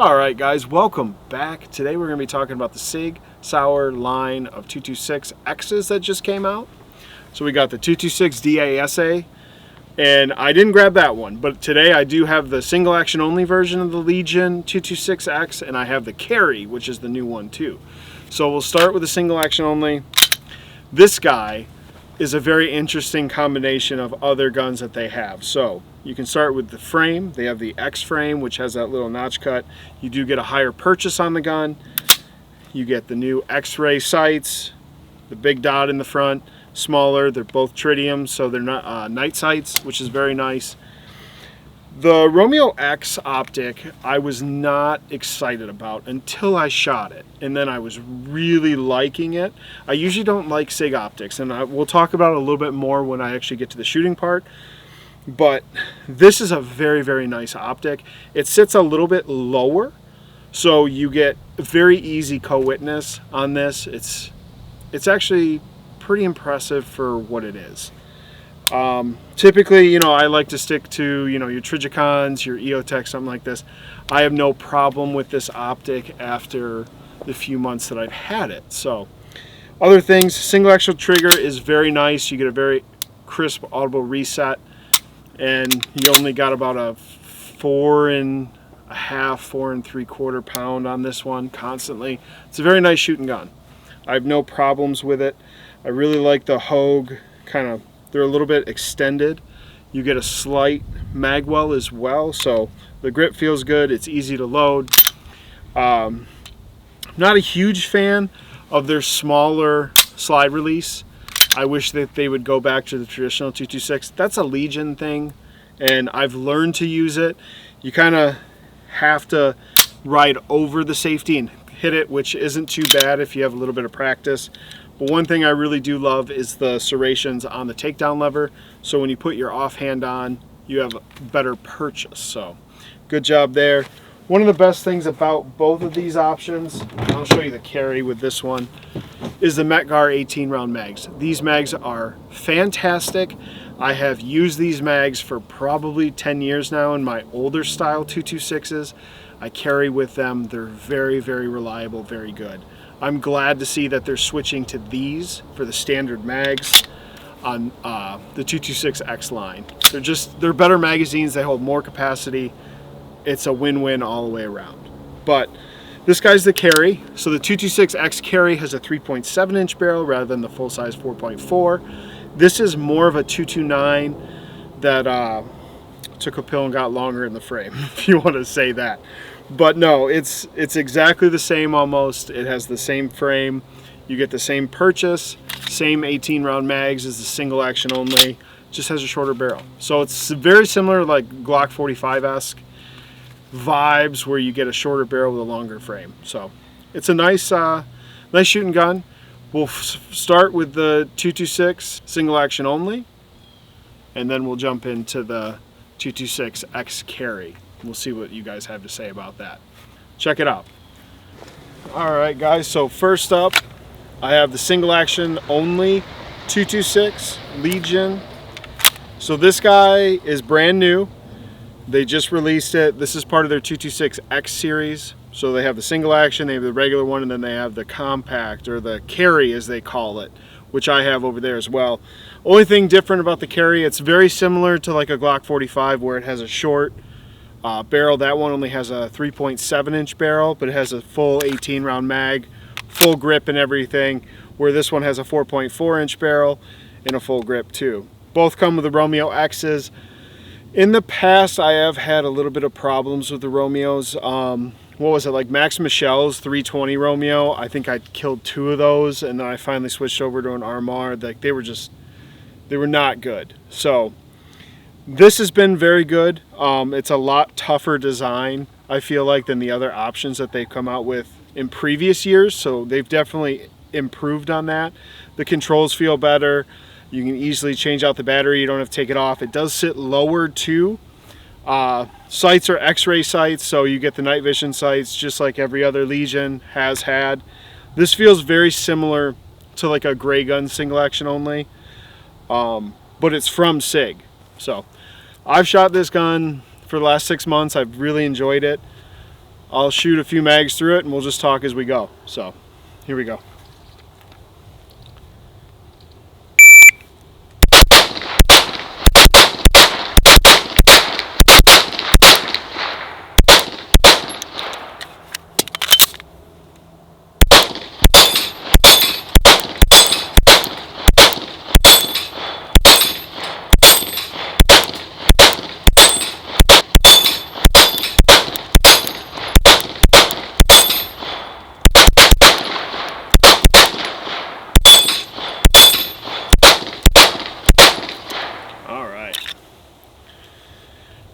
Alright guys, welcome back. Today we're going to be talking about the Sig Sauer line of 226Xs that just came out. So we got the 226 SA, and I didn't grab that one, but today I do have the single action only version of the Legion 226X, and I have the Carry, which is the new one too. So we'll start with the single action only. This guy is a very interesting combination of other guns that they have. So you can start with the frame. They have the X frame, which has that little notch cut. You do get a higher purchase on the gun. You get the new X-ray sights, the big dot in the front, smaller. They're both tritium, so they're not night sights, which is very nice. The Romeo X optic I was not excited about until I shot it, and then I was really liking it. I usually don't like SIG optics, and we'll talk about it a little bit more when I actually get to the shooting part. But this is a very, very nice optic. It sits a little bit lower, so you get very easy co-witness on this. It's actually pretty impressive for what it is. Typically, I like to stick to, your Trigicons, your EOTech, something like this. I have no problem with this optic after the few months that I've had it. So, other things, single action trigger is very nice. You get a very crisp audible reset, and you only got about a 4.5, 4.75 pound on this one constantly. It's a very nice shooting gun. I have no problems with it. I really like the Hogue they're a little bit extended. You get a slight mag well as well, so the grip feels good. It's easy to load. Not a huge fan of their smaller slide release. I wish that they would go back to the traditional 226. That's a Legion thing, and I've learned to use it. You kind of have to ride over the safety and hit it, which isn't too bad if you have a little bit of practice. But one thing I really do love is the serrations on the takedown lever. So when you put your offhand on, you have a better purchase. So good job there. One of the best things about both of these options, I'll show you the Carry with this one, is the Metgar 18 round mags. These mags are fantastic. I have used these mags for probably 10 years now in my older style 226s. I carry with them. They're very, very reliable, very good. I'm glad to see that they're switching to these for the standard mags on the 226X line. They're better magazines. They hold more capacity. It's a win-win all the way around. But this guy's the Carry. So the 226X Carry has a 3.7 inch barrel rather than the full-size 4.4. This is more of a 229 that took a pill and got longer in the frame, if you want to say that. But no, it's exactly the same almost. It has the same frame. You get the same purchase, same 18 round mags as the single action only, just has a shorter barrel. So it's very similar, like Glock 45-esque vibes, where you get a shorter barrel with a longer frame. So it's a nice nice shooting gun. We'll start with the 226 single action only, and then we'll jump into the 226X Carry. We'll see what you guys have to say about that. Check it out. Alright guys, so first up I have the single action only 226 Legion. So this guy is brand new. They just released it. This is part of their 226X series. So they have the single action, they have the regular one, and then they have the compact, or the Carry as they call it, which I have over there as well. Only thing different about the Carry, it's very similar to like a Glock 45 where it has a short barrel. That one only has a 3.7 inch barrel, but it has a full 18 round mag, full grip and everything, where this one has a 4.4 inch barrel and a full grip too. Both come with the Romeo X's. In the past I have had a little bit of problems with the Romeos. What was it, like Max Michel's 320 Romeo? I think I killed 2 of those, and then I finally switched over to an Armor. Like they were not good. So this has been very good. It's a lot tougher design, I feel like, than the other options that they've come out with in previous years. So they've definitely improved on that. The controls feel better. You can easily change out the battery. You don't have to take it off. It does sit lower too. Sights are X-ray sights, so you get the night vision sights just like every other Legion has had. This feels very similar to like a gray gun single action only, but it's from SIG. So I've shot this gun for the last 6 months. I've really enjoyed it. I'll shoot a few mags through it and we'll just talk as we go. So here we go.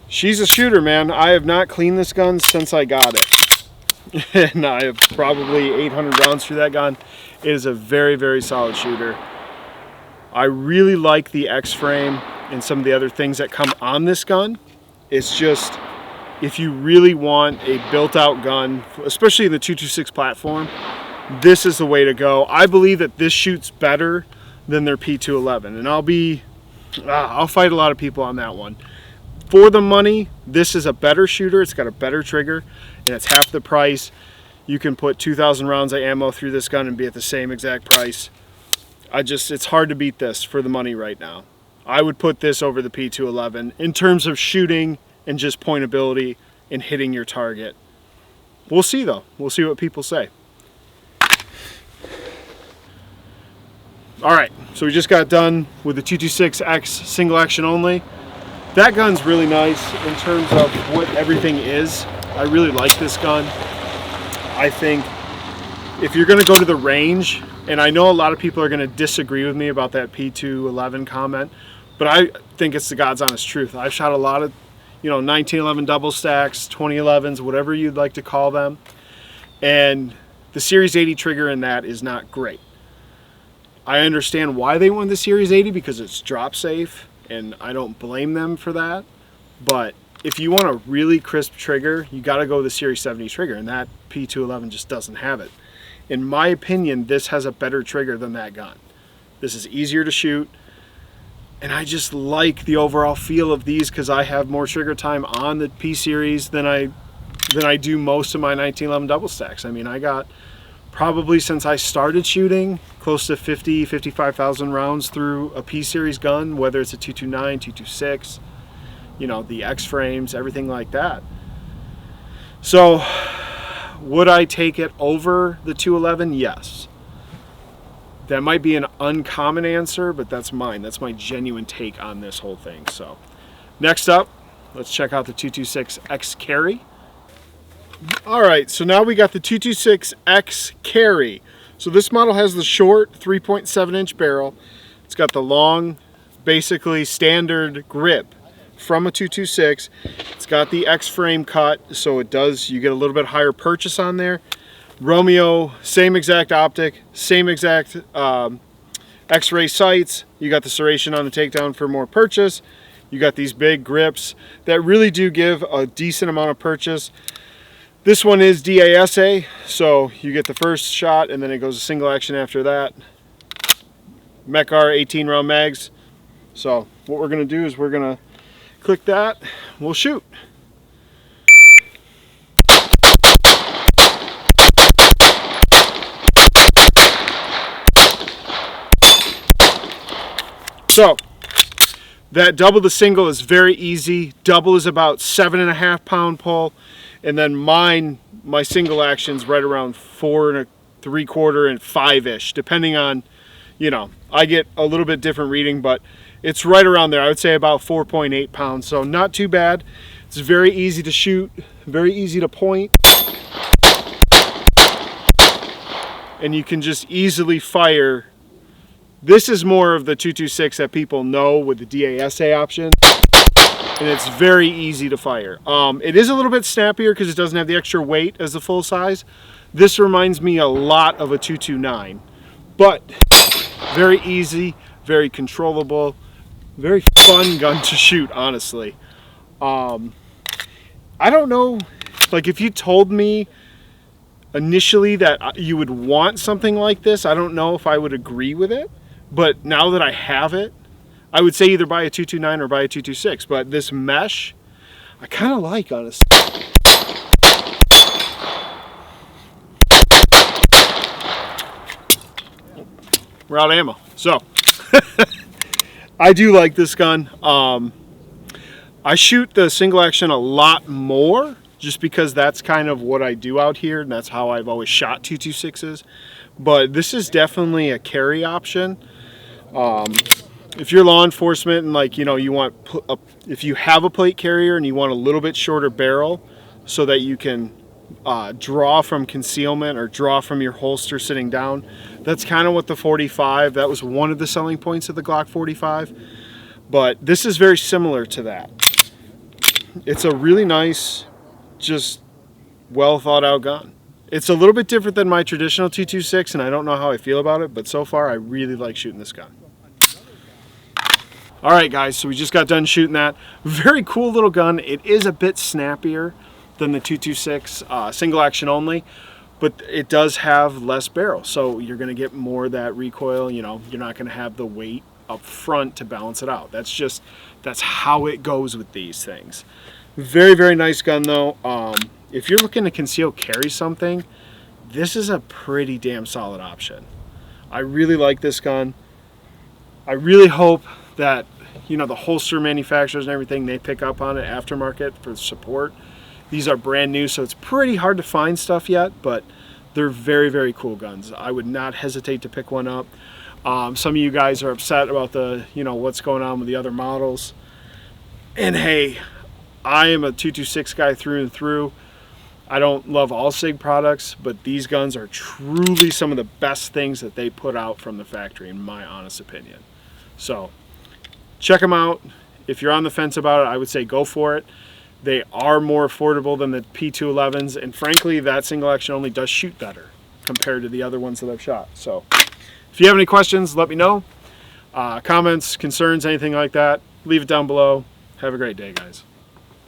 She's a shooter, man. I have not cleaned this gun since I got it. And I have probably 800 rounds through that gun. It is a very, very solid shooter. I really like the X frame and some of the other things that come on this gun. It's just, if you really want a built-out gun, especially in the 226 platform, this is the way to go. I believe that this shoots better than their P211, and I'll fight a lot of people on that one. For the money, this is a better shooter. It's got a better trigger, and it's half the price. You can put 2,000 rounds of ammo through this gun and be at the same exact price. It's hard to beat this for the money right now. I would put this over the P211 in terms of shooting and just pointability and hitting your target. We'll see though. We'll see what people say. All right, so we just got done with the 226X single action only. That gun's really nice in terms of what everything is. I really like this gun. I think if you're gonna go to the range, and I know a lot of people are gonna disagree with me about that P211 comment, but I think it's the God's honest truth. I've shot a lot of, 1911 double stacks, 2011s, whatever you'd like to call them. And the Series 80 trigger in that is not great. I understand why they went the Series 80 because it's drop safe, and I don't blame them for that. But if you want a really crisp trigger, you got to go with the Series 70 trigger, and that P211 just doesn't have it. In my opinion, this has a better trigger than that gun. This is easier to shoot, and I just like the overall feel of these because I have more trigger time on the P series than I do most of my 1911 double stacks. I mean, I got probably since I started shooting close to 55,000 rounds through a P series gun, whether it's a 229, 226, the X frames, everything like that. So would I take it over the 211? Yes. That might be an uncommon answer, but that's mine. That's my genuine take on this whole thing. So next up, let's check out the 226X Carry. All right, so now we got the 226X Carry. So this model has the short 3.7-inch barrel. It's got the long, basically standard grip from a 226. It's got the X frame cut, so you get a little bit higher purchase on there. Romeo, same exact optic, same exact X-ray sights. You got the serration on the takedown for more purchase. You got these big grips that really do give a decent amount of purchase. This one is DASA, so you get the first shot and then it goes to single action after that. Mekar 18 round mags. So what we're gonna do is we're gonna click that, we'll shoot. So that double to single is very easy. Double is about 7.5 pound pull. And then my single action's right around 4 3/4 and 5-ish, depending on, I get a little bit different reading, but it's right around there. I would say about 4.8 pounds, so not too bad. It's very easy to shoot, very easy to point. And you can just easily fire. This is more of the 226 that people know with the DASA option. And it's very easy to fire. It is a little bit snappier because it doesn't have the extra weight as the full size. This reminds me a lot of a 229, but very easy, very controllable, very fun gun to shoot, honestly. I don't know, like if you told me initially that you would want something like this, I don't know if I would agree with it, but now that I have it, I would say either buy a 229 or buy a 226, but this mesh, I kind of like, honestly. we're out of ammo. So I do like this gun. I shoot the single action a lot more just because that's kind of what I do out here, and that's how I've always shot 226s. But this is definitely a carry option. If you're law enforcement and, like, you know, you want if you have a plate carrier and you want a little bit shorter barrel so that you can draw from concealment or draw from your holster sitting down, that's kind of what the 45, that was one of the selling points of the Glock 45. But this is very similar to that. It's a really nice, just well thought out gun. It's a little bit different than my traditional 226, and I don't know how I feel about it, but so far I really like shooting this gun. All right, guys, so we just got done shooting that. Very cool little gun. It is a bit snappier than the 226 single action only, but it does have less barrel, so you're going to get more of that recoil. You know, you're not going to have the weight up front to balance it out. That's how it goes with these things. Very, very nice gun though. If you're looking to conceal carry something, this is a pretty damn solid option. I really like this gun. I really hope that, you know, the holster manufacturers and everything, they pick up on it aftermarket for support. These are brand new, so it's pretty hard to find stuff yet, but they're very, very cool guns. I would not hesitate to pick one up. Some of you guys are upset about the, you know, what's going on with the other models. And hey, I am a 226 guy through and through. I don't love all SIG products, but these guns are truly some of the best things that they put out from the factory, in my honest opinion. So check them out. If you're on the fence about it, I would say go for it. They are more affordable than the P211s, and frankly, that single action only does shoot better compared to the other ones that I've shot. So if you have any questions, let me know. Comments, concerns, anything like that, leave it down below. Have a great day, guys.